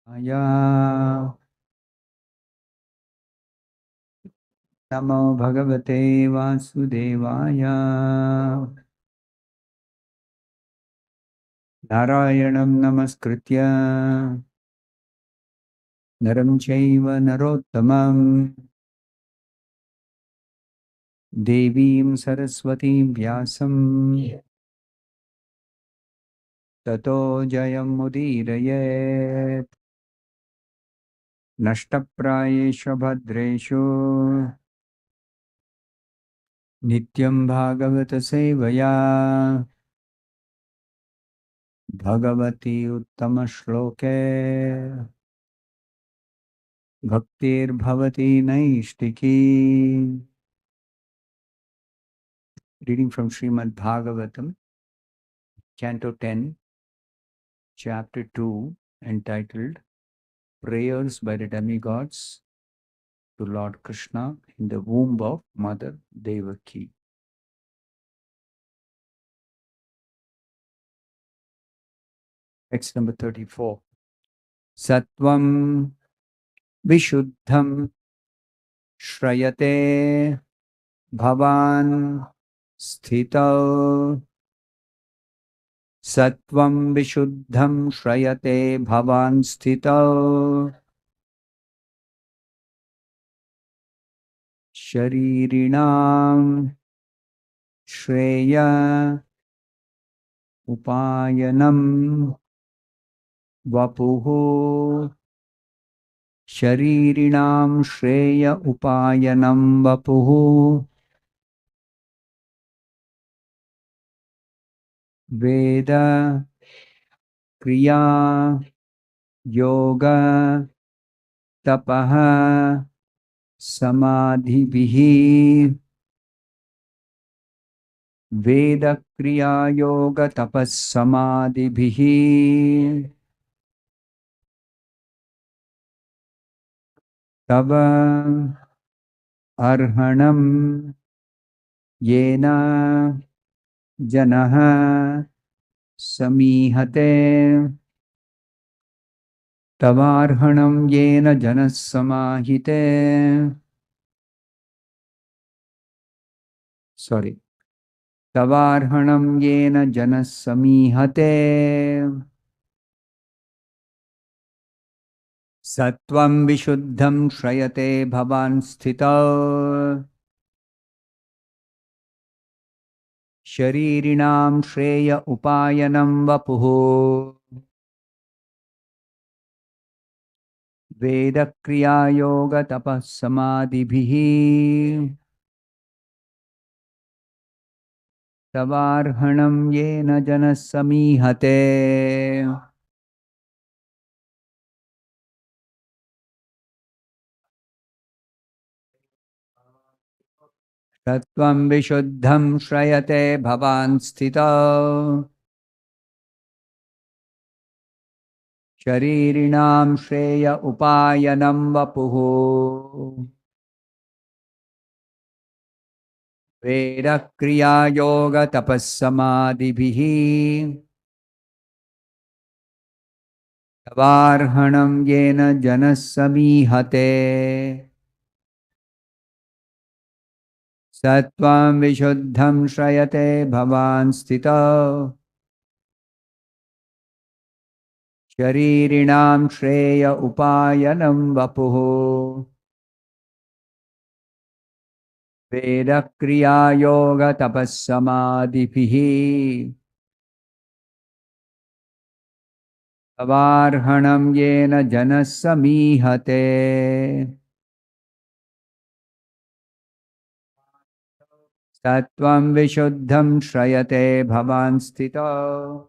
Aya Namo Bhagavate Vasudevaya Narayanam Namaskritya Naram Chaiva Narottamam Devim Saraswatim Vyasam Tato Jayam Mudirayet Nashtaprayesha Bhadreshu Nityam Bhagavata Sevaya Bhagavati Uttama Shloke Bhaktir Bhavati Naishtiki. Reading from Srimad Bhagavatam, Canto 10, Chapter 2, entitled Prayers by the Demigods to Lord Krishna in the womb of Mother Devaki. Text number 34. Sattvam Vishuddham Shrayate Bhavan Sthitau. Sattvam Vishuddham Shrayate Bhavan Sthitau. Sharirinam Shreya Upayanam Vapuhu. Sharirinam Shreya Upayanam Vapuhu. Veda Kriya Yoga Tapaha Samadhibihi. Veda Kriya Yoga Tapas Samadhibihi. Tava Arhanam Yena Janaha Samihate. Tavarhanam Yena Janas Samahite. Sorry. Tavarhanam Yena Janas Samihate. Sattvam Vishuddham Shrayate Bhavan Sthita. Sharirinam Shreya Upayanam Vapuhu. Veda Kriya Yoga Tapas Samadhibhihi. Tavarhanam Yena Janas Samihate. Sattvam Vishuddham Shrayate Bhavan Sthita. Sharirinam Shreya Upayanam Vapuhu. Veda Kriya Yoga Tapas Samadhibhihi. Tavarhanam Yena Janas Samihate. Sattvam Vishuddham Shrayate Bhavan Sthita. Sharirinam Shreya Upayanam Vapuhu. Veda Kriya Yoga Tapas Samadhibhihi. Tavarhanam Yena Janas Samihate. Sattvam Vishuddham Shrayate Bhavan Sthita.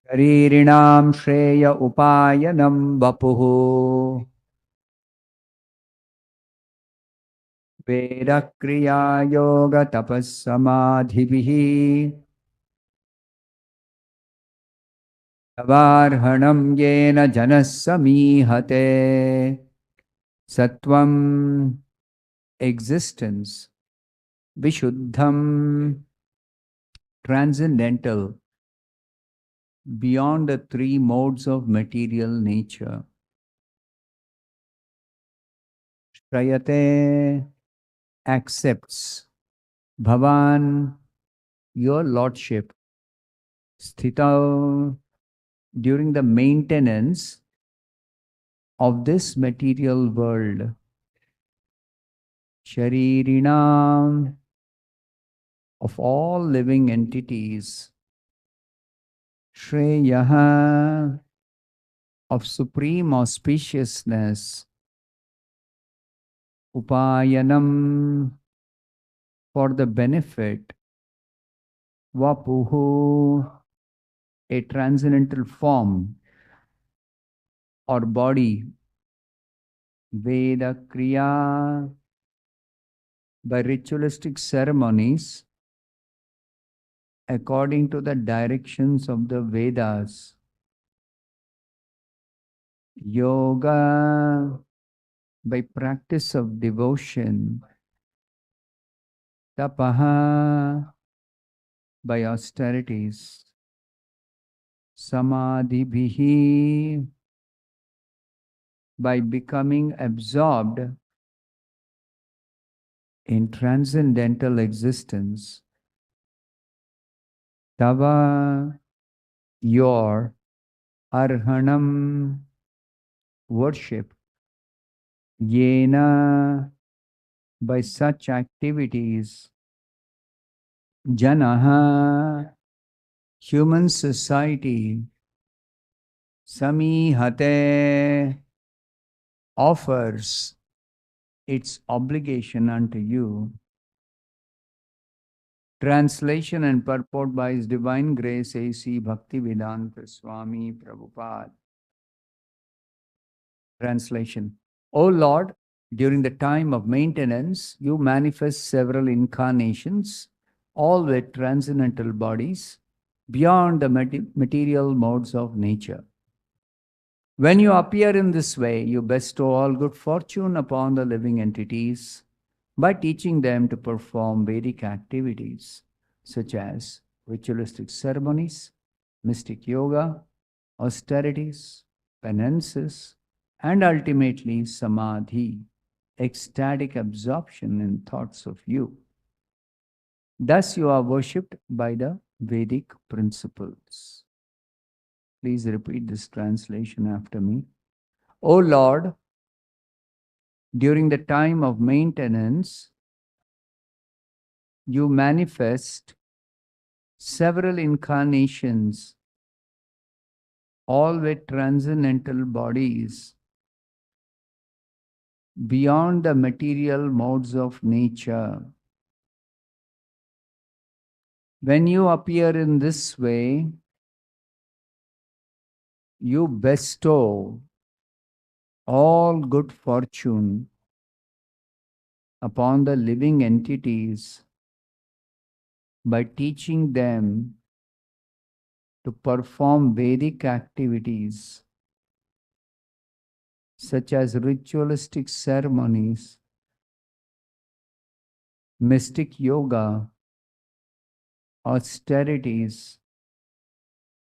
Sharirinam Shreya Upayanam Vapuhu. Veda Kriya Yoga Tapas Samadhibhihi. Tavarhanam Yena Janas Samihate. Sattvam existence. Vishuddham transcendental. beyond the three modes of material nature. Shrayate accepts Bhavan, your lordship, Sthita, during the maintenance of this material world. Sharirinam, of all living entities. Shreyaha, of supreme auspiciousness. Upayanam, for the benefit. Vapuhu, a transcendental form or body. Veda Kriya, by ritualistic ceremonies according to the directions of the Vedas. Yoga, by practice of devotion. Tapaha, by austerities. Samadhi, by becoming absorbed in transcendental existence. Tava, your arhanam, worship. Yena, by such activities. Janaha, human society. Samihate, offers its obligation unto you. Translation and purport by His Divine Grace A.C. Bhaktivedanta Swami Prabhupada. Translation. O Lord, during the time of maintenance, you manifest several incarnations, all with transcendental bodies, beyond the material modes of nature. When you appear in this way, you bestow all good fortune upon the living entities by teaching them to perform Vedic activities such as ritualistic ceremonies, mystic yoga, austerities, penances, and ultimately samadhi, ecstatic absorption in thoughts of you. Thus you are worshipped by the Vedic principles. Please repeat this translation after me. O Lord, during the time of maintenance, you manifest several incarnations, all with transcendental bodies, beyond the material modes of nature. When you appear in this way, you bestow all good fortune upon the living entities by teaching them to perform Vedic activities such as ritualistic ceremonies, mystic yoga, austerities,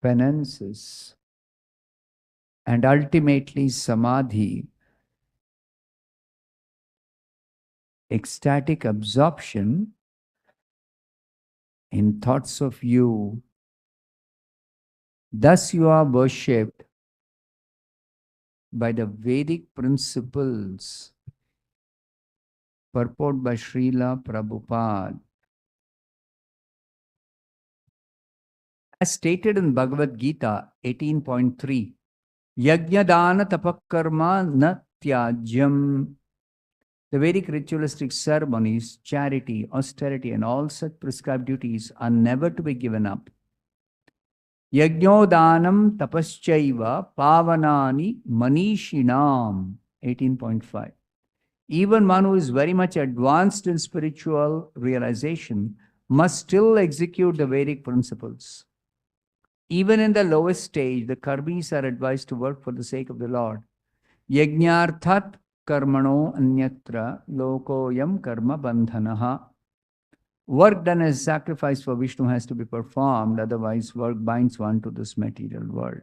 penances, and ultimately samadhi, ecstatic absorption in thoughts of you. Thus you are worshipped by the Vedic principles. Purport by Srila Prabhupada. As stated in Bhagavad Gita 18.3, Yajnadana tapakarma na tyajyam. The Vedic ritualistic ceremonies, charity, austerity, and all such prescribed duties are never to be given up. Yajnodanam tapaschaiva pavanani manishinam 18.5. Even one who is very much advanced in spiritual realization must still execute the Vedic principles. Even in the lowest stage, the karmis are advised to work for the sake of the Lord. Yajnarthat karmano anyatra lokoyam karma bandhanaha. Work done as sacrifice for Vishnu has to be performed, otherwise work binds one to this material world.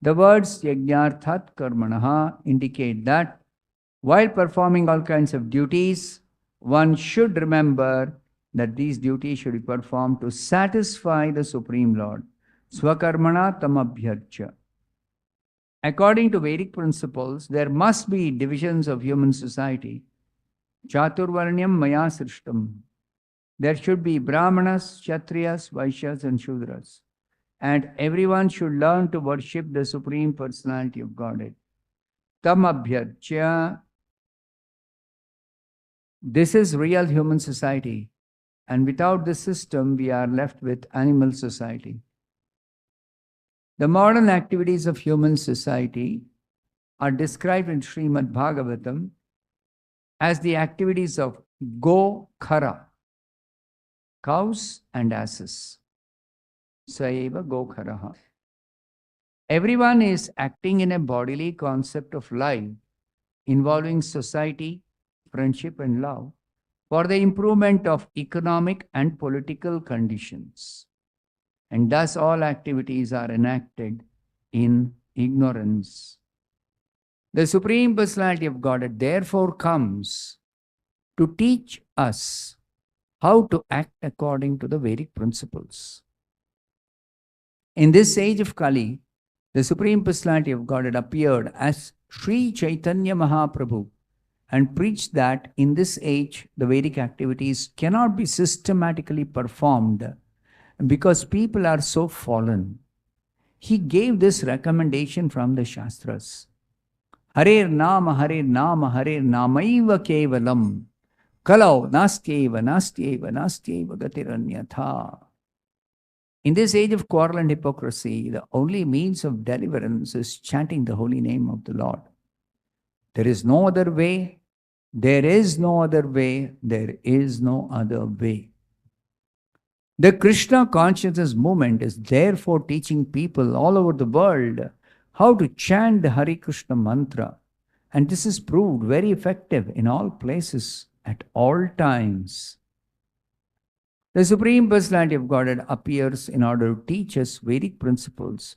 The words yajnarthat karmanaha indicate that while performing all kinds of duties, one should remember that these duties should be performed to satisfy the Supreme Lord. Swakarmana tamabhyarcha. According to Vedic principles, there must be divisions of human society. Chaturvarnyam maya srishtam. There should be Brahmanas, Kshatriyas, Vaishyas, and Shudras. And everyone should learn to worship the Supreme Personality of Godhead. Tam abhyarcha. This is real human society. And without this system, we are left with animal society. The modern activities of human society are described in Srimad Bhagavatam as the activities of go khara, cows and asses. Saeva go kharaha. Everyone is acting in a bodily concept of life involving society, friendship, and love for the improvement of economic and political conditions. And thus all activities are enacted in ignorance. The Supreme Personality of Godhead therefore comes to teach us how to act according to the Vedic principles. In this age of Kali, the Supreme Personality of Godhead appeared as Sri Chaitanya Mahaprabhu and preached that in this age the Vedic activities cannot be systematically performed because people are so fallen. He gave this recommendation from the Shastras. Harer Nama, Harer Nama, Harer Namaiva Kevalam. Kalau Nastyeva, Nastyeva, Nastyeva Gatiranyatha. In this age of quarrel and hypocrisy, the only means of deliverance is chanting the holy name of the Lord. There is no other way. There is no other way. There is no other way. The Krishna consciousness movement is therefore teaching people all over the world how to chant the Hare Krishna mantra. And this is proved very effective in all places, at all times. The Supreme Personality of Godhead appears in order to teach us Vedic principles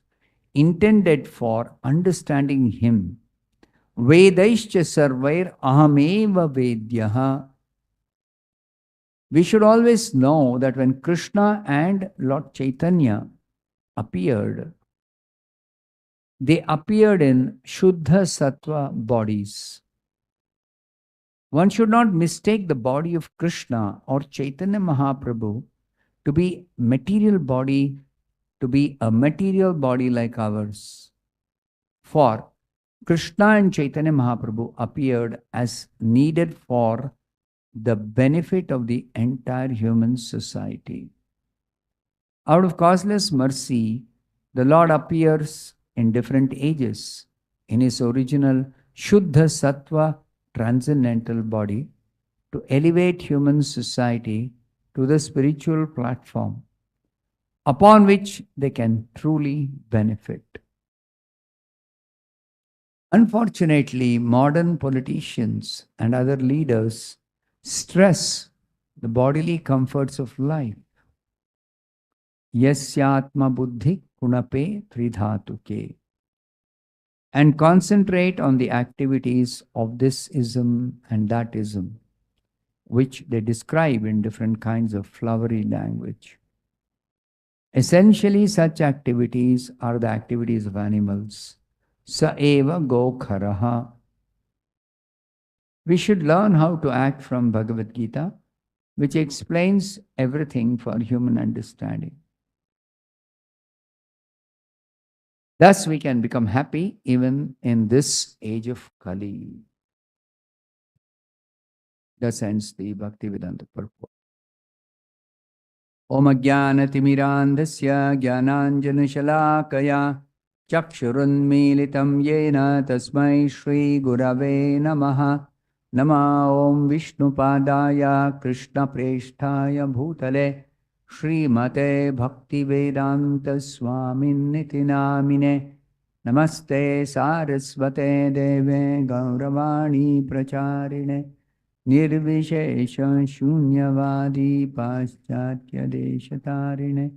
intended for understanding Him. Vedaischa sarvair ahameva vedyaha. We should always know that when Krishna and Lord Chaitanya appeared, they appeared in Shuddha Sattva bodies. One should not mistake the body of Krishna or Chaitanya Mahaprabhu to be material body, to be a material body like ours. For Krishna and Chaitanya Mahaprabhu appeared as needed for the benefit of the entire human society. Out of causeless mercy, the Lord appears in different ages in His original Shuddha Sattva transcendental body to elevate human society to the spiritual platform upon which they can truly benefit. Unfortunately, modern politicians and other leaders stress the bodily comforts of life. Yasyatma buddhi kunape tridhatuke. And concentrate on the activities of this ism and that ism, which they describe in different kinds of flowery language. Essentially, such activities are the activities of animals. Sa eva go kharaha. We should learn how to act from Bhagavad Gita, which explains everything for human understanding. Thus, we can become happy even in this age of Kali. Thus ends the Bhaktivedanta purport. Om Ajnanatirmirandhasya Jnananjanashalakaya Chakshurunmilitam Yena Tasmai Shri Gurave Namaha. Nama Om Vishnupadaya Krishna Presthaya Bhutale Srimate Bhaktivedanta Swaminiti Namine. Namaste Sarasvate Deve Gauravani Pracharine Nirvishesha Shunyavadi Paschatya Deshatarine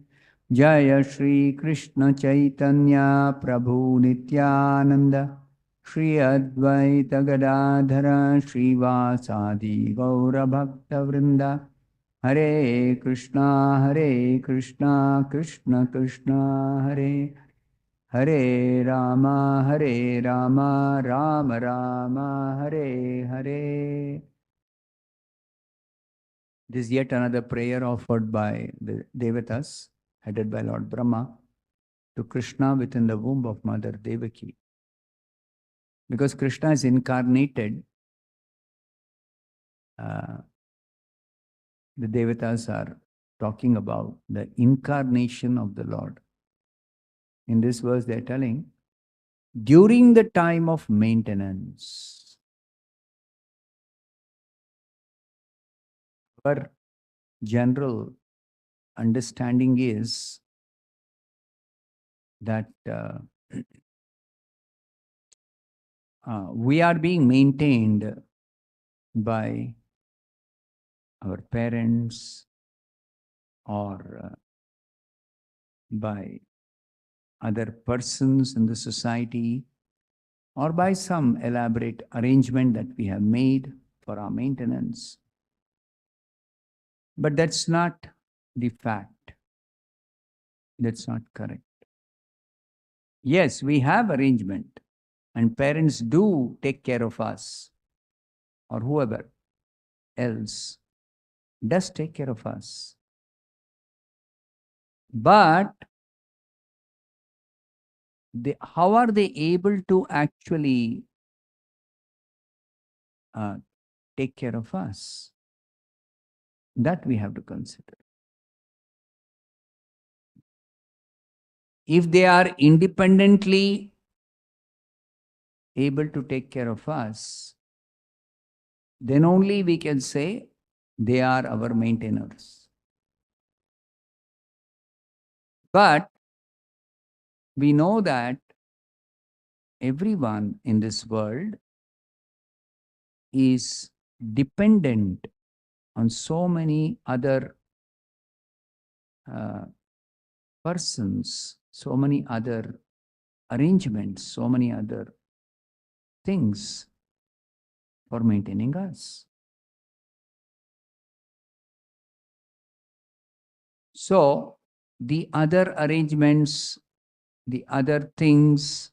Jaya Shri Krishna Chaitanya Prabhu Nityananda Shri Advaita Gadadhara Shri Vasadi Gaura Bhakta Vrinda Hare Krishna Krishna Krishna Hare Hare Rama Rama Rama Hare Hare. This is yet another prayer offered by the Devatas, headed by Lord Brahma, to Krishna within the womb of Mother Devaki. Because Krishna is incarnated, the Devatas are talking about the incarnation of the Lord. In this verse, they are telling, during the time of maintenance, our general understanding is that we are being maintained by our parents or by other persons in the society or by some elaborate arrangement that we have made for our maintenance. But that's not the fact. That's not correct. Yes, we have arrangement and parents do take care of us or whoever else does take care of us. But how are they able to actually take care of us? That we have to consider. If they are independently able to take care of us, then only we can say they are our maintainers. But we know that everyone in this world is dependent on so many other persons, so many other arrangements, so many other things for maintaining us. So, the other arrangements, the other things,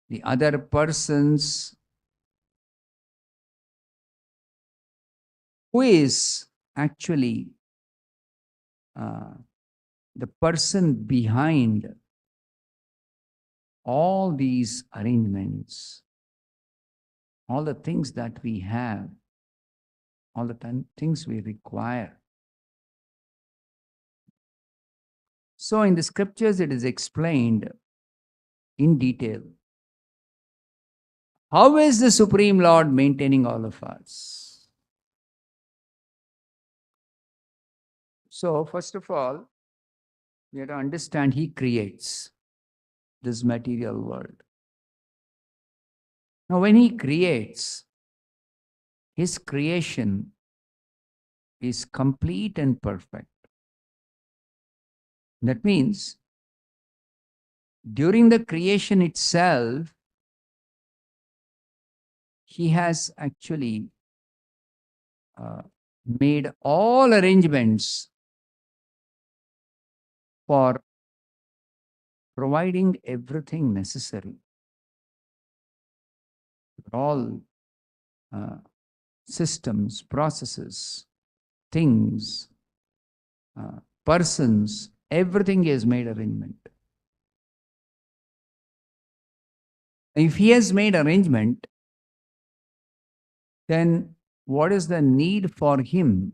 the other persons, who is actually the person behind all these arrangements, all the things that we have, all the things we require. So in the scriptures, it is explained in detail. How is the Supreme Lord maintaining all of us? So, first of all, we have to understand He creates this material world. Now, when He creates, His creation is complete and perfect. That means, during the creation itself, He has actually made all arrangements for providing everything necessary. All systems, processes, things, persons, everything He has made arrangement. If He has made arrangement, then what is the need for Him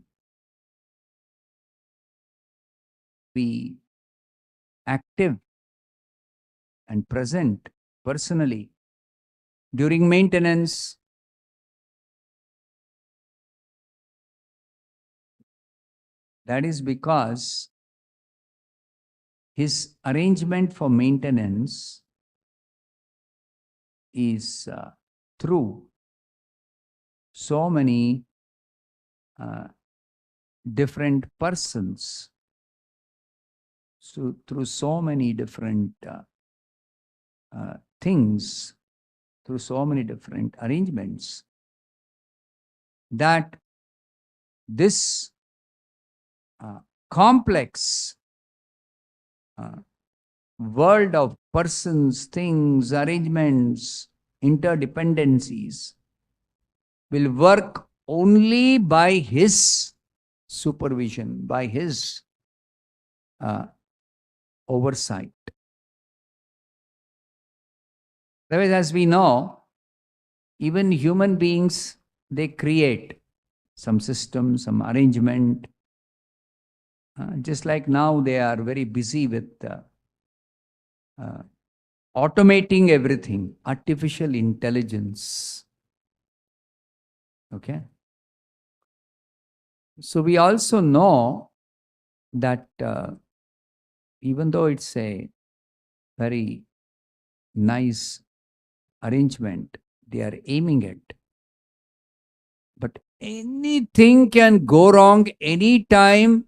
to be active and present personally during maintenance? That is because His arrangement for maintenance is through so many different persons. So through so many different things, through so many different arrangements, that this complex world of persons, things, arrangements, interdependencies will work only by his supervision, by his oversight. Otherwise, as we know, even human beings, they create some system, some arrangement. Just like now they are very busy with automating everything, artificial intelligence. Okay. So we also know that even though it's a very nice arrangement they are aiming at, but anything can go wrong anytime,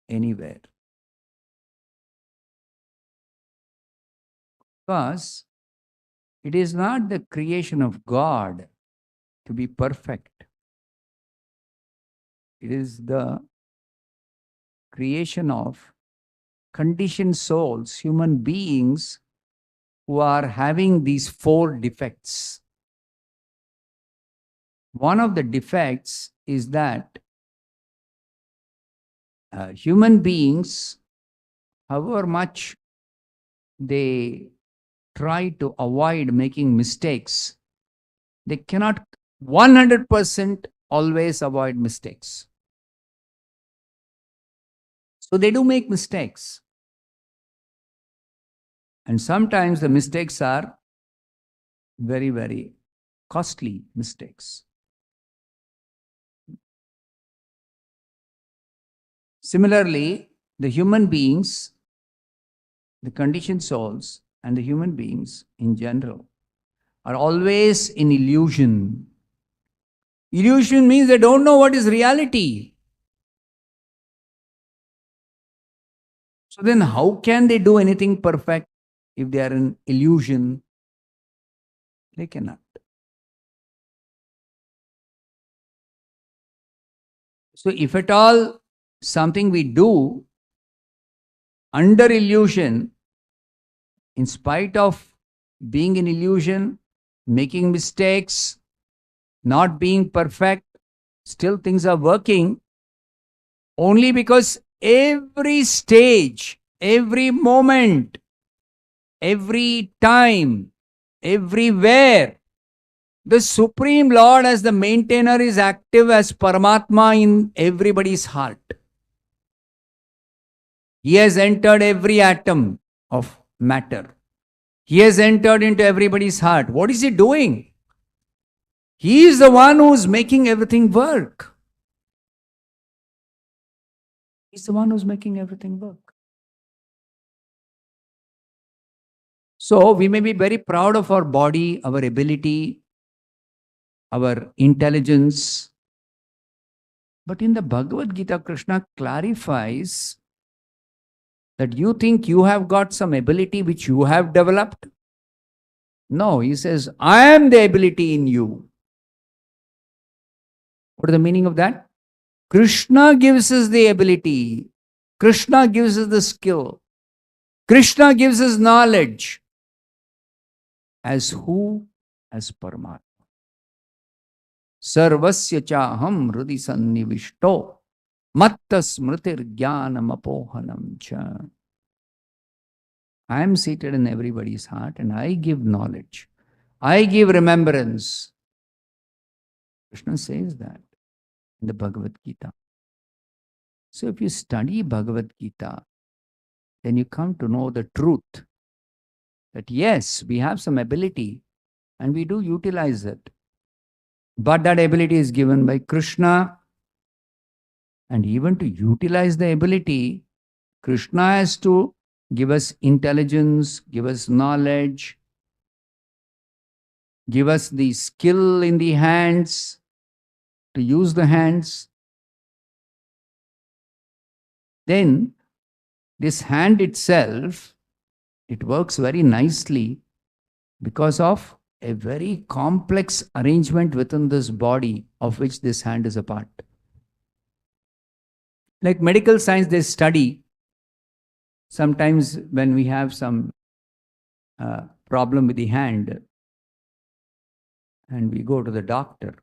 anywhere. Because it is not the creation of God to be perfect. It is the creation of conditioned souls, human beings who are having these 4 defects. One of the defects is that human beings, however much they try to avoid making mistakes, they cannot 100% always avoid mistakes. So they do make mistakes. And sometimes the mistakes are very, very costly mistakes. Similarly, the human beings, the conditioned souls, and the human beings in general are always in illusion. Illusion means they don't know what is reality. So then how can they do anything perfect if they are in illusion? They cannot. So if at all something we do under illusion, in spite of being in illusion, making mistakes, not being perfect, still things are working, only because every stage, every moment, every time, everywhere, the Supreme Lord as the maintainer is active as Paramatma in everybody's heart. He has entered every atom of matter. He has entered into everybody's heart. What is he doing? He is the one who is making everything work. He's the one who's making everything work. So we may be very proud of our body, our ability, our intelligence. But in the Bhagavad Gita, Krishna clarifies that you think you have got some ability which you have developed. No, he says, I am the ability in you. What is the meaning of that? Krishna gives us the ability. Krishna gives us the skill. Krishna gives us knowledge. As who? As Paramatma. Sarvasya chaham hrudi sannivishto matta smritir jnanam apohanam cha. I am seated in everybody's heart and I give knowledge. I give remembrance. Krishna says that in the Bhagavad Gita. So if you study Bhagavad Gita, then you come to know the truth that yes, we have some ability and we do utilize it. But that ability is given by Krishna. And even to utilize the ability, Krishna has to give us intelligence, give us knowledge, give us the skill in the hands, to use the hands. Then this hand itself, it works very nicely because of a very complex arrangement within this body of which this hand is a part. Like medical science, they study sometimes when we have some problem with the hand and we go to the doctor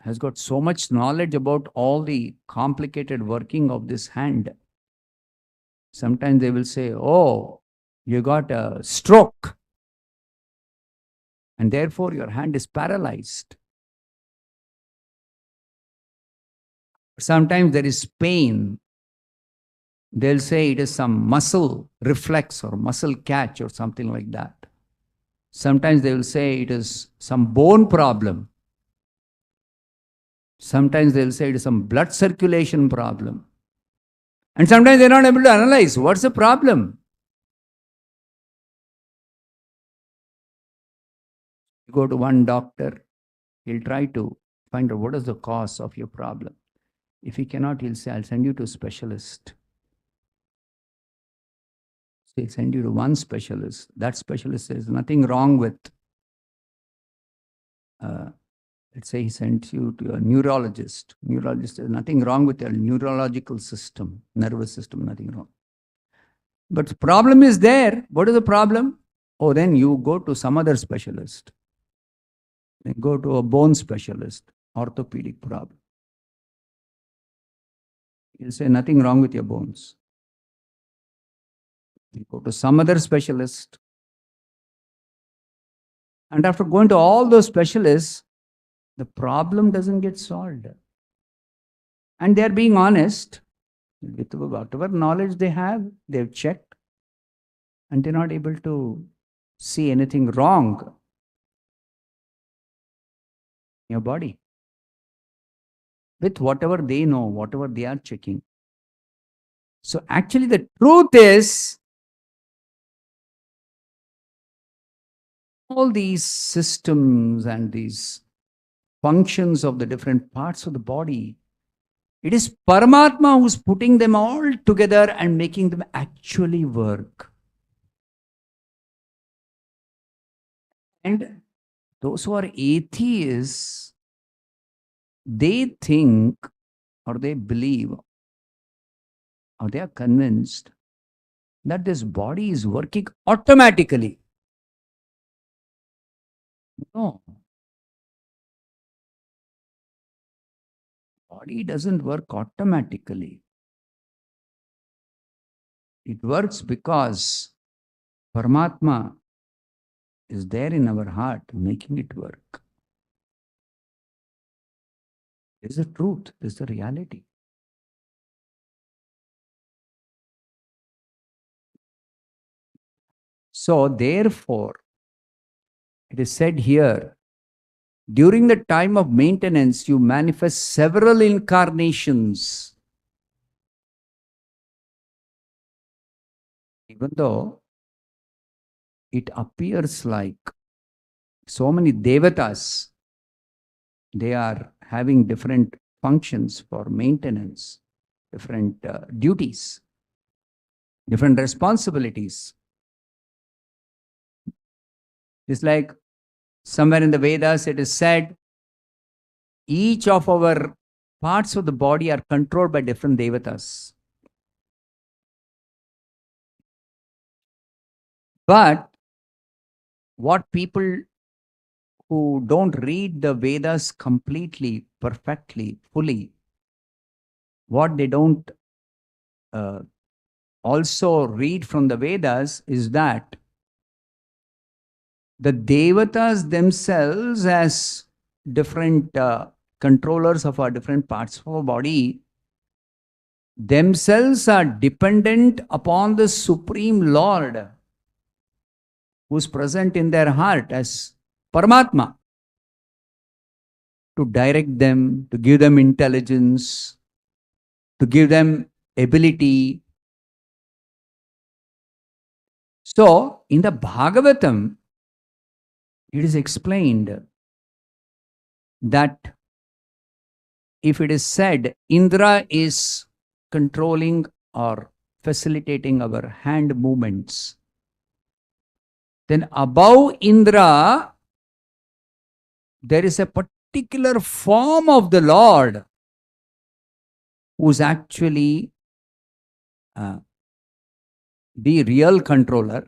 has got so much knowledge about all the complicated working of this hand. Sometimes they will say, oh, you got a stroke and therefore your hand is paralyzed. Sometimes there is pain. They'll say it is some muscle reflex or muscle catch or something like that. Sometimes they will say it is some bone problem. Sometimes they'll say it is some blood circulation problem. And sometimes they're not able to analyze what's the problem. You go to one doctor, he'll try to find out what is the cause of your problem. If he cannot, he'll say, I'll send you to a specialist. So he'll send you to one specialist. That specialist says nothing wrong with, let's say he sends you to a neurologist. Neurologist says nothing wrong with your neurological system, nervous system, nothing wrong. But the problem is there. What is the problem? Oh, then you go to some other specialist. Then go to a bone specialist, orthopedic problem. He'll say nothing wrong with your bones. You go to some other specialist. And after going to all those specialists, the problem doesn't get solved. And they're being honest. With whatever knowledge they have, they've checked. And they're not able to see anything wrong in your body. With whatever they know, whatever they are checking. So actually the truth is, all these systems and these functions of the different parts of the body, it is Paramatma who's putting them all together and making them actually work. And those who are atheists, they think or they believe or they are convinced that this body is working automatically. No. Body doesn't work automatically. It works because Paramatma is there in our heart making it work. This is the truth. This is the reality. So therefore, it is said here, during the time of maintenance, you manifest several incarnations. Even though it appears like so many devatas, they are having different functions for maintenance, different duties, different responsibilities. It's like somewhere in the Vedas it is said, each of our parts of the body are controlled by different devatas. But what people who don't read the Vedas completely, perfectly, fully, what they don't also read from the Vedas is that the devatas themselves, as different controllers of our different parts of our body, themselves are dependent upon the Supreme Lord who's present in their heart as Paramatma to direct them, to give them intelligence, to give them ability. So, in the Bhagavatam, it is explained that if it is said Indra is controlling or facilitating our hand movements, then above Indra, there is a particular form of the Lord who's actually the real controller,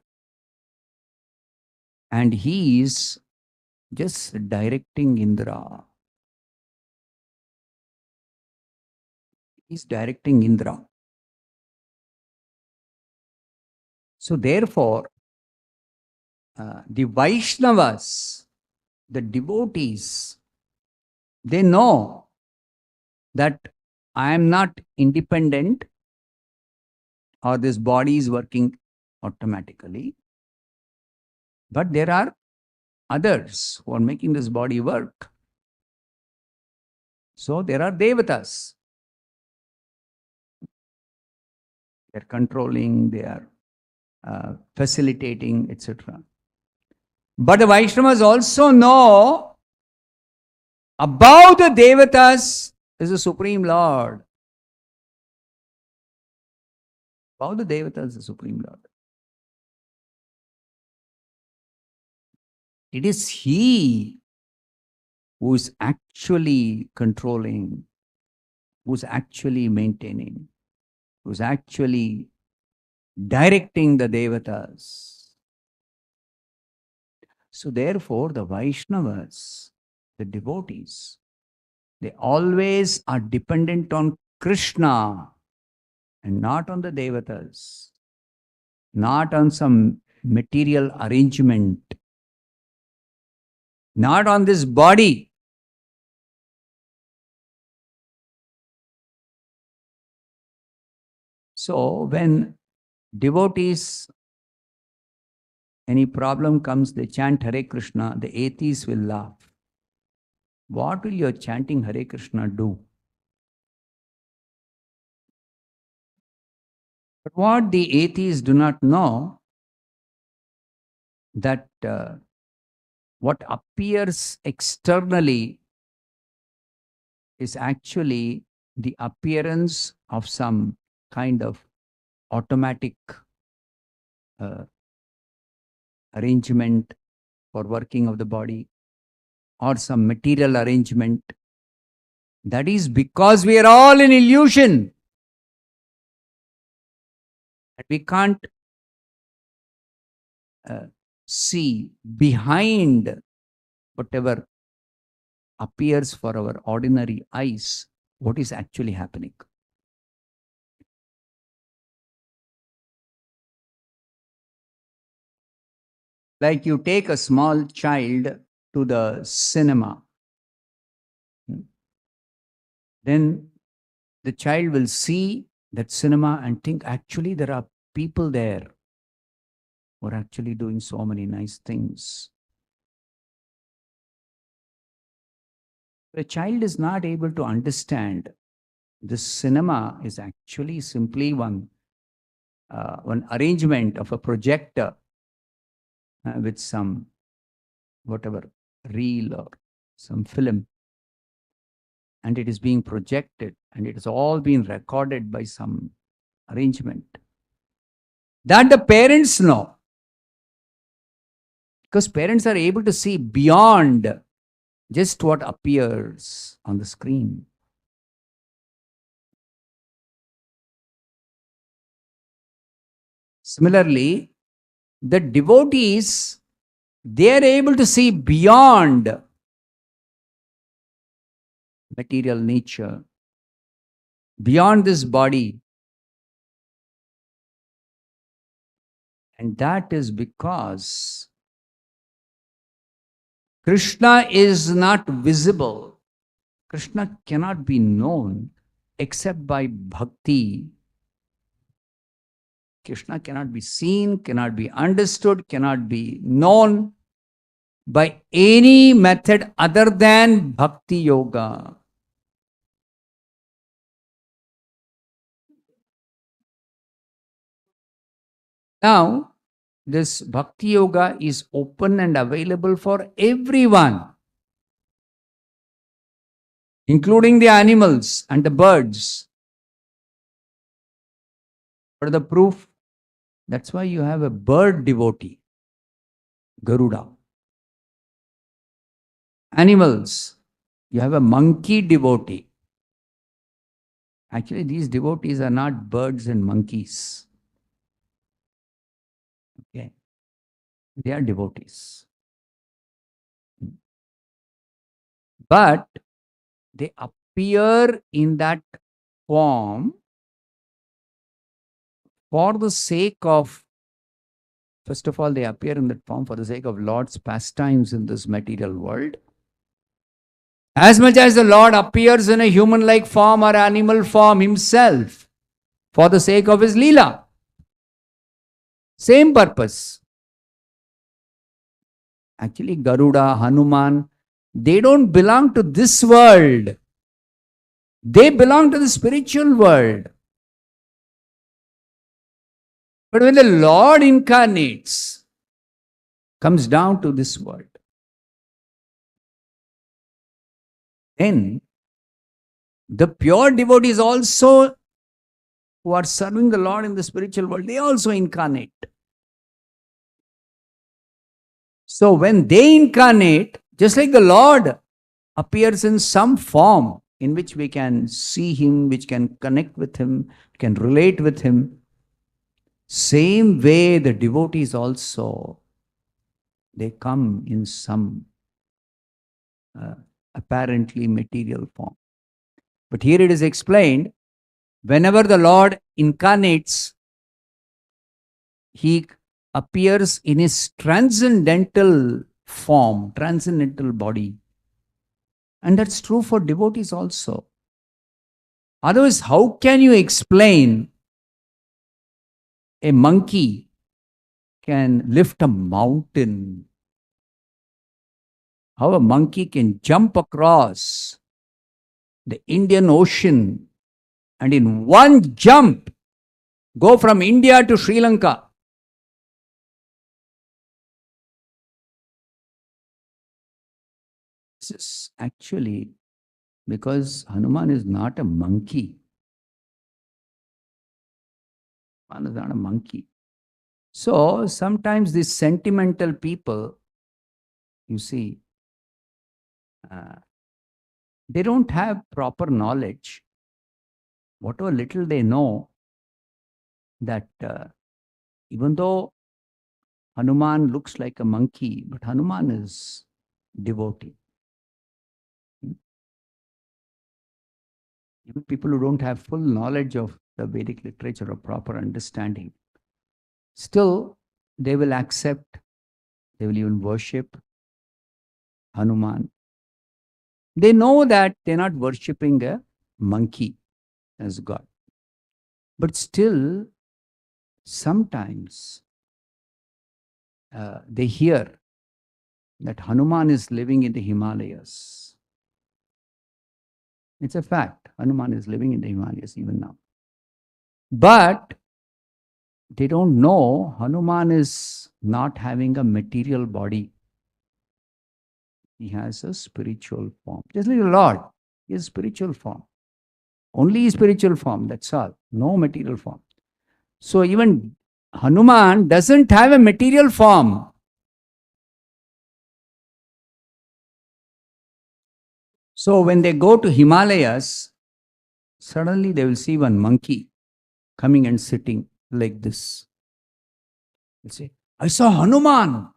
and he is just directing Indra. He's directing Indra. So therefore, the Vaishnavas, the devotees, they know that I am not independent or this body is working automatically, but there are others who are making this body work. So there are devatas. They are controlling, they are facilitating, etc. But the Vaishnavas also know above the devatas is the Supreme Lord. Above the devatas is the Supreme Lord. It is He who is actually controlling, who is actually maintaining, who is actually directing the devatas. So therefore, the Vaishnavas, the devotees, they always are dependent on Krishna and not on the devatas, not on some material arrangement, not on this body. So when devotees, any problem comes, they chant Hare Krishna, the atheists will laugh. What will your chanting Hare Krishna do? But what the atheists do not know, that what appears externally is actually the appearance of some kind of automatic arrangement for working of the body or some material arrangement. That is because we are all in illusion. And we can't see behind whatever appears for our ordinary eyes what is actually happening. Like you take a small child to the cinema, then the child will see that cinema and think, actually there are people there who are actually doing so many nice things. The child is not able to understand this cinema is actually simply one arrangement of a projector with some whatever reel or some film, and it is being projected and it has all been recorded by some arrangement. That the parents know, because parents are able to see beyond just what appears on the screen. Similarly, the devotees, they are able to see beyond material nature, beyond this body. And that is because Krishna is not visible. Krishna cannot be known except by bhakti. Krishna cannot be seen, cannot be understood, cannot be known by any method other than bhakti yoga. Now, this bhakti yoga is open and available for everyone. including the animals and the birds. For the proof, that's why you have a bird devotee, Garuda. Animals, you have a monkey devotee. Actually, these devotees are not birds and monkeys. Okay. They are devotees. But they appear in that form for the sake of, first of all, they appear in that form for the sake of Lord's pastimes in this material world. As much as the Lord appears in a human-like form or animal form himself for the sake of his Leela. Same purpose. Actually, Garuda, Hanuman, they don't belong to this world. They belong to the spiritual world. But when the Lord incarnates, comes down to this world, then the pure devotees also who are serving the Lord in the spiritual world, they also incarnate. So when they incarnate, just like the Lord appears in some form in which we can see him, which can connect with him, can relate with him, same way the devotees also, they come in some apparently material form. But here it is explained, whenever the Lord incarnates, he appears in his transcendental form, transcendental body. And that's true for devotees also. Otherwise, how can you explain a monkey can lift a mountain? How a monkey can jump across the Indian Ocean and in one jump go from India to Sri Lanka? This is actually because Hanuman is not a monkey. Hanuman is not a monkey. So sometimes these sentimental people, you see, they don't have proper knowledge. Whatever little they know, that even though Hanuman looks like a monkey, but Hanuman is devotee. Even people who don't have full knowledge of the Vedic literature or proper understanding, still they will accept, they will even worship Hanuman. They know that they're not worshipping a monkey as God. But still, sometimes they hear that Hanuman is living in the Himalayas. It's a fact. Hanuman is living in the Himalayas even now. But they don't know Hanuman is not having a material body. He has a spiritual form. Just like the Lord, he has spiritual form. Only spiritual form, that's all. No material form. So even Hanuman doesn't have a material form. So when they go to Himalayas, suddenly they will see one monkey coming and sitting like this. They'll say, I saw Hanuman.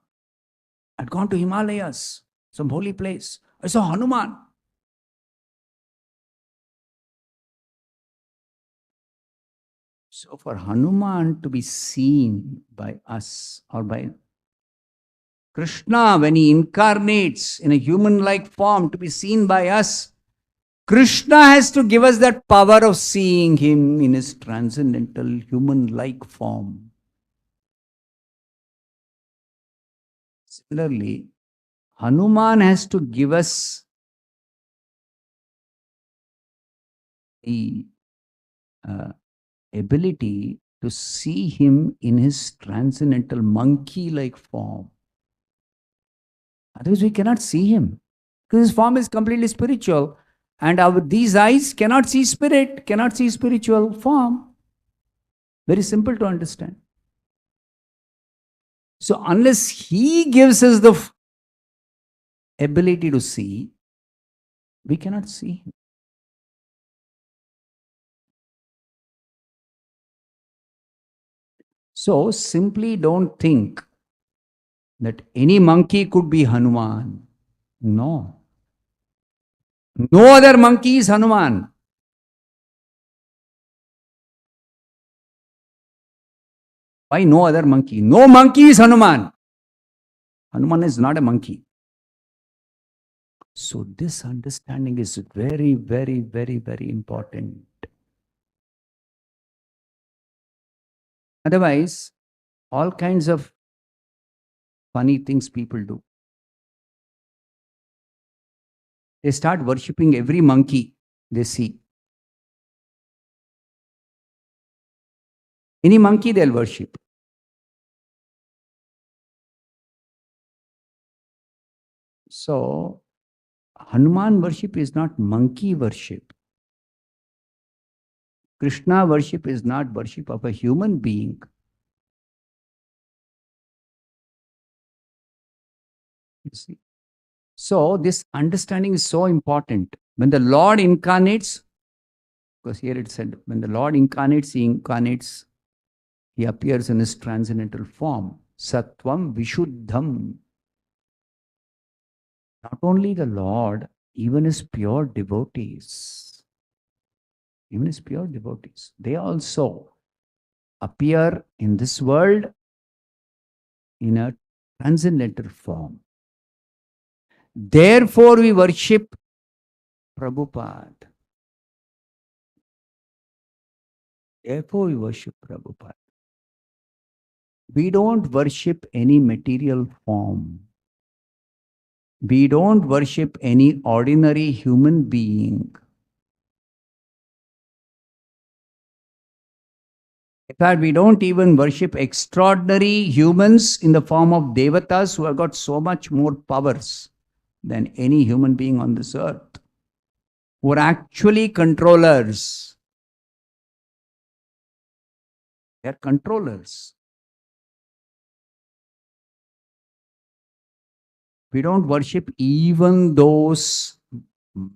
I'd gone to Himalayas, some holy place. I saw Hanuman. So for Hanuman to be seen by us or by Krishna, when he incarnates in a human-like form, to be seen by us, Krishna has to give us that power of seeing him in his transcendental human-like form. Similarly, Hanuman has to give us the ability to see him in his transcendental monkey-like form. Otherwise, we cannot see him because his form is completely spiritual. And these eyes cannot see spirit, cannot see spiritual form. Very simple to understand. So unless he gives us the ability to see, we cannot see him. So simply don't think that any monkey could be Hanuman. No. No other monkey is Hanuman. Why no other monkey? No monkey is Hanuman. Hanuman is not a monkey. So this understanding is very, very, very, very important. Otherwise, all kinds of funny things people do. They start worshipping every monkey they see. Any monkey they'll worship. So, Hanuman worship is not monkey worship. Krishna worship is not worship of a human being. You see. So, this understanding is so important. When the Lord incarnates, because here it said, when the Lord incarnates, he appears in his transcendental form. Sattvam Vishuddham. Not only the Lord, even his pure devotees. Even his pure devotees. They also appear in this world in a transcendental form. Therefore, we worship Prabhupada. Therefore, we worship Prabhupada. We don't worship any material form. We don't worship any ordinary human being. In fact, we don't even worship extraordinary humans in the form of devatas who have got so much more powers than any human being on this earth, who are actually controllers. They are controllers. We don't worship even those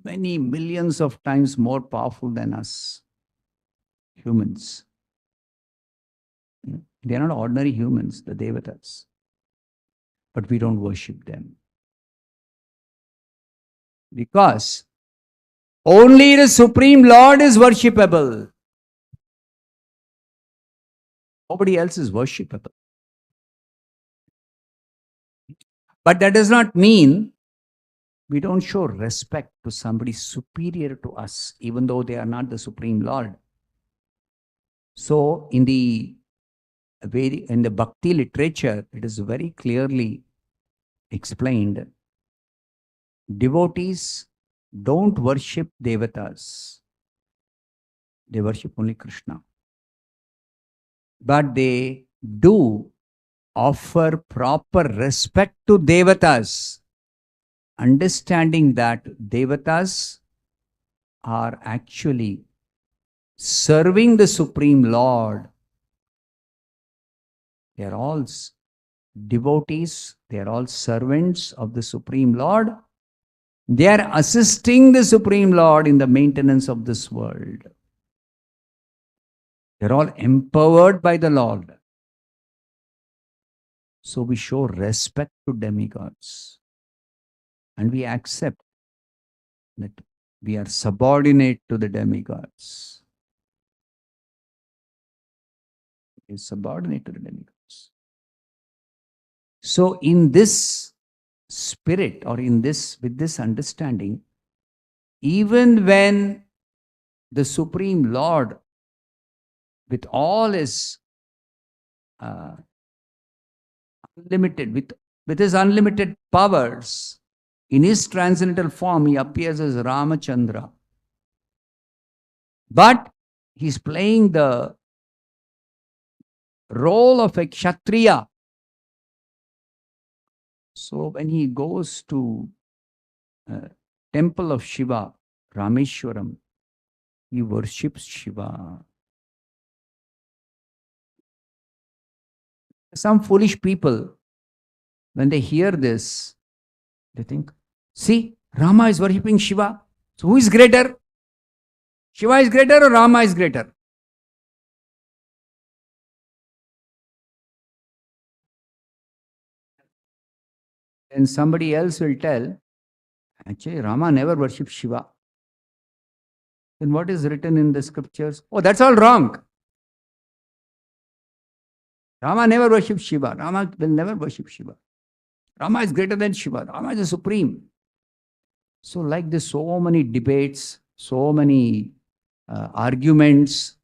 many millions of times more powerful than us, humans. They are not ordinary humans, the devatas. But we don't worship them. Because only the Supreme Lord is worshipable. Nobody else is worshipable. But that does not mean we don't show respect to somebody superior to us, even though they are not the Supreme Lord. So in the Bhakti literature, it is very clearly explained. Devotees don't worship devatas. They worship only Krishna. But they do offer proper respect to devatas, understanding that devatas are actually serving the Supreme Lord. They are all devotees, they are all servants of the Supreme Lord. They are assisting the Supreme Lord in the maintenance of this world. They are all empowered by the Lord. So we show respect to demigods. And we accept that we are subordinate to the demigods. We are subordinate to the demigods. So in this spirit, or with this understanding, even when the Supreme Lord, with all his with his unlimited powers, in his transcendental form, he appears as Ramachandra. But he's playing the role of a Kshatriya. So when he goes to temple of Shiva, Rameshwaram. He worships Shiva. Some foolish people, when they hear this, they think, see, Rama is worshipping Shiva. So who is greater? Shiva is greater or Rama is greater? And somebody else will tell, actually, Rama never worshipped Shiva. Then what is written in the scriptures? Oh, that's all wrong. Rama never worshipped Shiva. Rama will never worship Shiva. Rama is greater than Shiva. Rama is the supreme. So, like this, so many debates, so many arguments,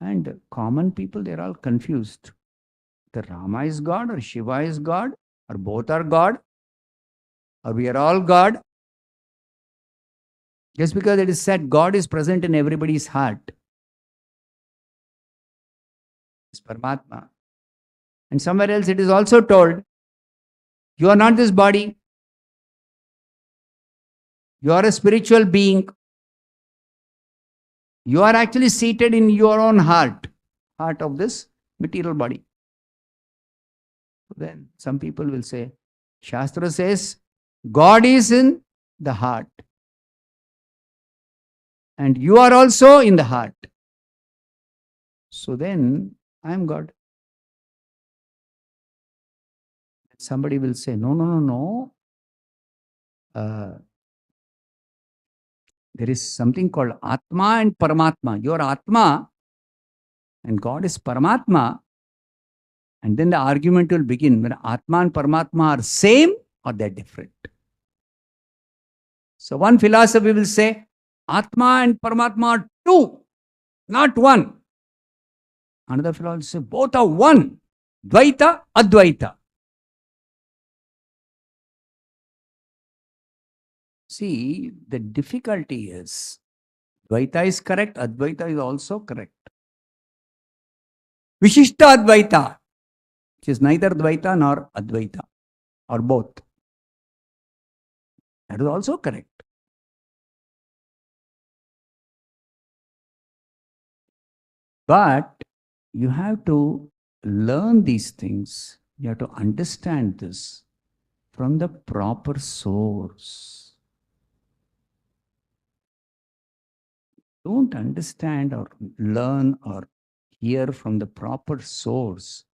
and common people, they're all confused. The Rama is God, or Shiva is God, or both are God, or we are all God. Just because it is said God is present in everybody's heart. It's Paramatma. And somewhere else it is also told, you are not this body. You are a spiritual being. You are actually seated in your own heart of this material body. Then some people will say, Shastra says, God is in the heart. And you are also in the heart. So then, I am God. Somebody will say, no. There is something called Atma and Paramatma. You are Atma and God is Paramatma. And then the argument will begin when Atma and Paramatma are same or they're different. So one philosophy will say, Atma and Paramatma are two, not one. Another philosopher will say, both are one. Dvaita, Advaita. See, the difficulty is, Dvaita is correct, Advaita is also correct. Vishishta Advaita, which is neither Dvaita nor Advaita, or both. That is also correct. But you have to learn these things. You have to understand this from the proper source. Don't understand or learn or hear from the proper source.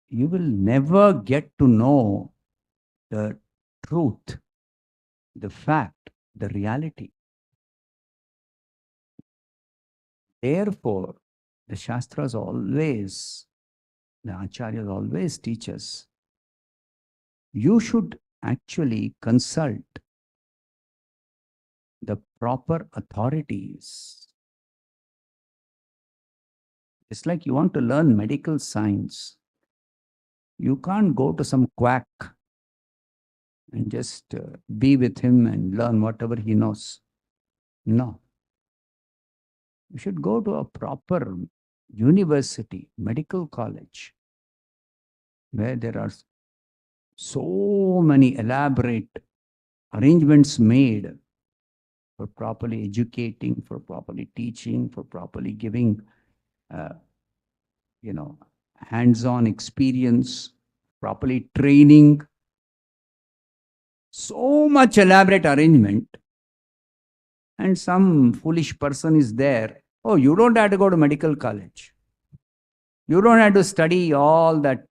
You will never get to know the truth, the fact, the reality. Therefore, the Shastras always, the Acharyas always teach us, you should actually consult the proper authorities. It's like you want to learn medical science. You can't go to some quack and just be with him and learn whatever he knows. No. You should go to a proper university, medical college, where there are so many elaborate arrangements made for properly educating, for properly teaching, for properly giving, hands-on experience, properly training. So much elaborate arrangement. And some foolish person is there. Oh, you don't have to go to medical college. You don't have to study all that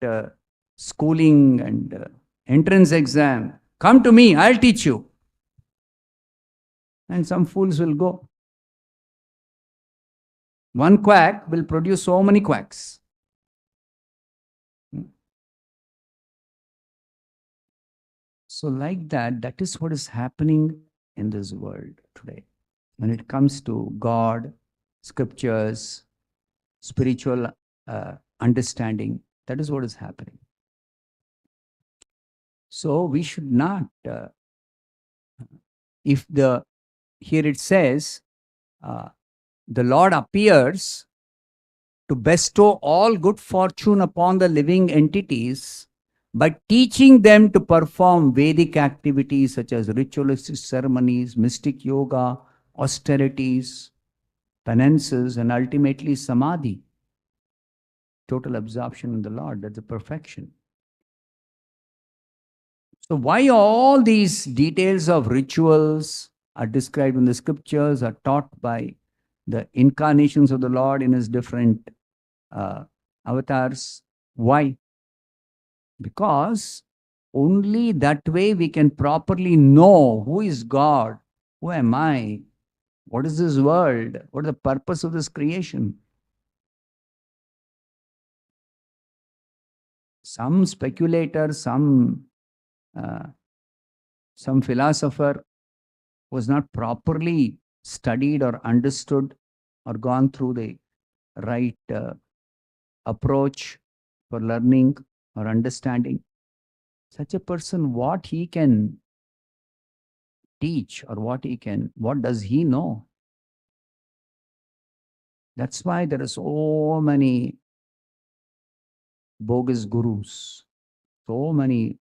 schooling and entrance exam. Come to me, I'll teach you. And some fools will go. One quack will produce so many quacks. So like that is what is happening in this world today. When it comes to God, scriptures, spiritual understanding, that is what is happening. So we should not, here it says, the Lord appears to bestow all good fortune upon the living entities by teaching them to perform Vedic activities such as ritualistic ceremonies, mystic yoga, austerities, penances, and ultimately samadhi, total absorption in the Lord. That's the perfection. So why all these details of rituals are described in the scriptures, are taught by the incarnations of the Lord in his different avatars? Why? Because only that way we can properly know who is God, who am I, what is this world, what is the purpose of this creation. Some speculator, some philosopher was not properly studied or understood or gone through the right approach for learning or understanding. Such a person, what he can teach or what does he know? That's why there are so many bogus gurus, so many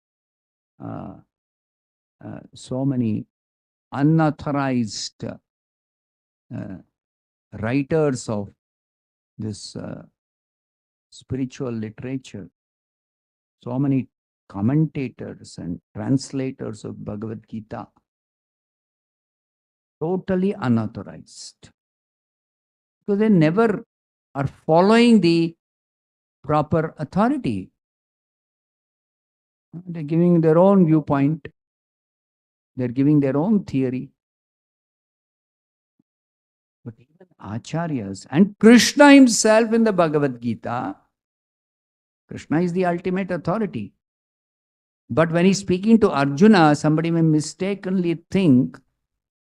unauthorized writers of this spiritual literature, so many commentators and translators of Bhagavad Gita, totally unauthorized. Because they never are following the proper authority. They're giving their own viewpoint. They're giving their own theory. But even acharyas and Krishna himself in the Bhagavad Gita, Krishna is the ultimate authority. But when he's speaking to Arjuna, somebody may mistakenly think,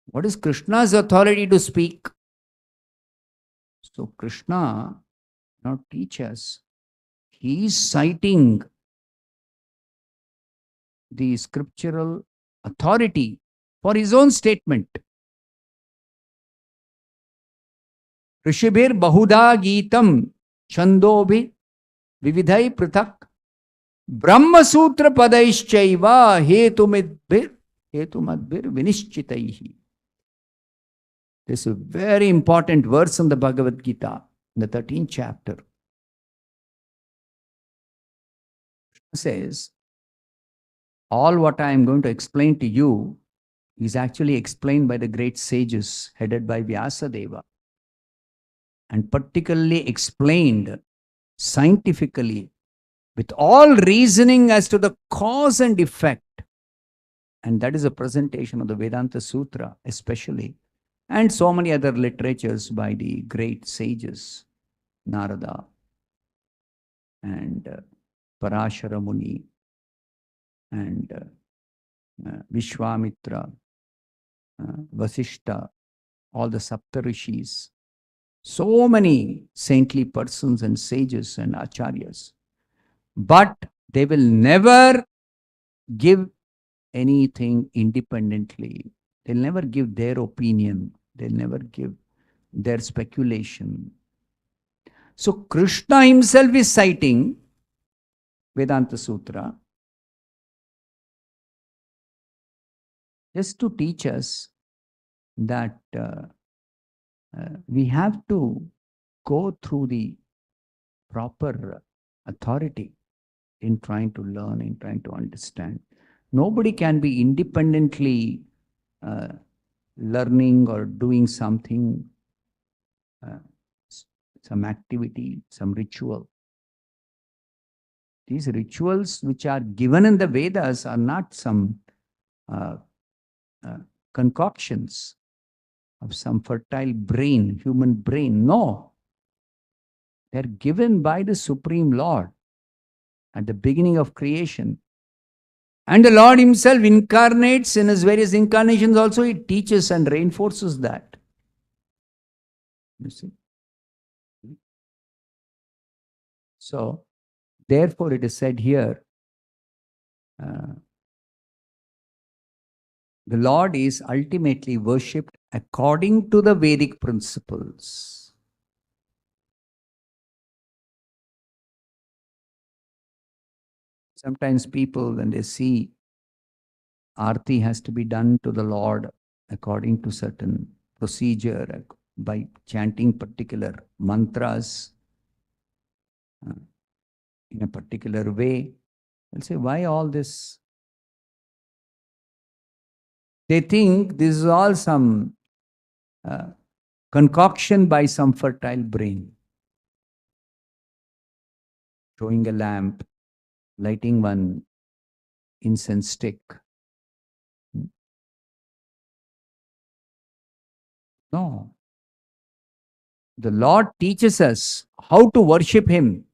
what is Krishna's authority to speak? So Krishna not teach us. He is citing the scriptural authority for his own statement. Rishibhir bahuda gitam chandobhi vividhai prathak Brahma Sutra padaishchaiva hetumadbir vinishchitaihi. This is a very important verse in the Bhagavad Gita, in the 13th chapter. It says, all what I am going to explain to you is actually explained by the great sages headed by Vyasadeva, and particularly explained scientifically with all reasoning as to the cause and effect. And that is a presentation of the Vedanta Sutra, especially, and so many other literatures by the great sages, Narada and Parashara Muni and Vishwamitra, Vasishta, all the Saptarishis, so many saintly persons and sages and acharyas. But they will never give anything independently. They'll never give their opinion. They'll never give their speculation. So Krishna himself is citing Vedanta Sutra just to teach us that we have to go through the proper authority in trying to learn, in trying to understand. Nobody can be independently learning or doing something, some activity, some ritual. These rituals which are given in the Vedas are not some concoctions of some fertile brain, human brain. No. They're given by the Supreme Lord at the beginning of creation. And the Lord himself incarnates in his various incarnations also. He teaches and reinforces that. You see? So, therefore it is said here, the Lord is ultimately worshipped according to the Vedic principles. Sometimes people, when they see Aarti has to be done to the Lord according to certain procedure by chanting particular mantras uh, in a particular way. They'll say, why all this? They think this is all some uh, concoction by some fertile brain. Showing a lamp, lighting one incense stick. No. The Lord teaches us how to worship Him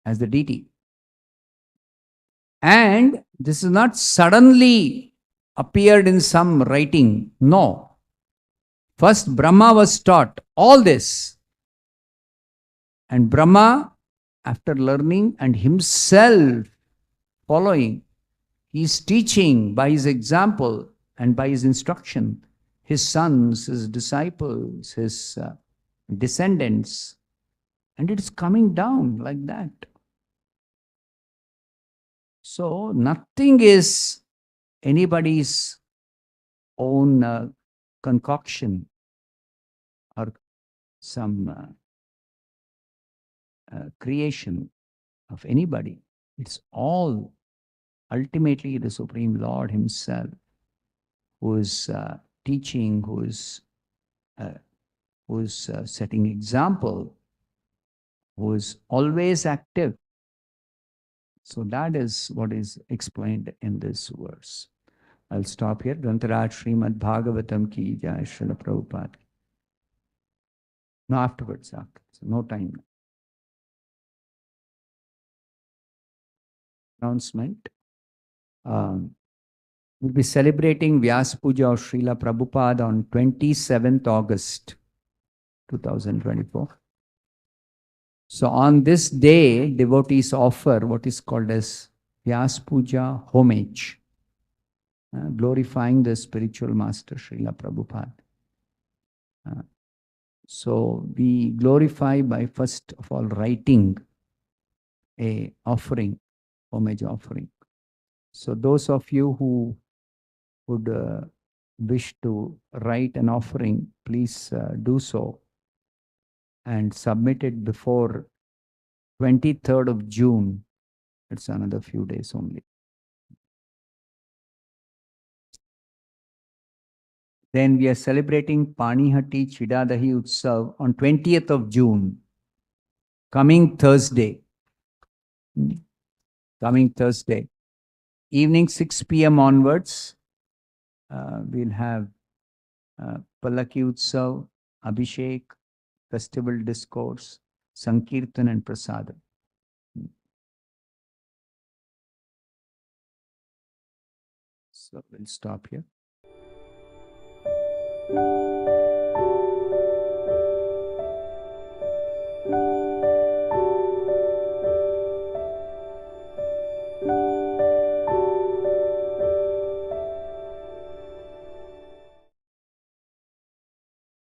as the deity. And this is not suddenly appeared in some writing. No. First, Brahma was taught all this. And Brahma, after learning and himself following, he is teaching by his example and by his instruction, his sons, his disciples, his descendants. And it is coming down like that. So nothing is anybody's own concoction or some creation of anybody. It's all ultimately the Supreme Lord Himself who is teaching, who is setting example, who is always active. So that is what is explained in this verse. I'll stop here. Grantaraj Srimad Bhagavatam ki jai, Srila Prabhupada. No, afterwards, so no time. Announcement. We'll be celebrating Vyas Puja of Srila Prabhupada on 27th August 2024. So on this day, devotees offer what is called as Vyas Puja homage, glorifying the spiritual master Srila Prabhupada. So we glorify by first of all writing a offering, homage offering. So those of you who would wish to write an offering, please do so and submit it before 23rd of June. It's another few days only. Then we are celebrating Panihati Chidadahi Utsav on 20th of June, coming Thursday. Coming Thursday. Evening 6 p.m. onwards, we'll have Pallaki Utsav, Abhishek, festival discourse, Sankirtan and Prasadam. So we'll stop here.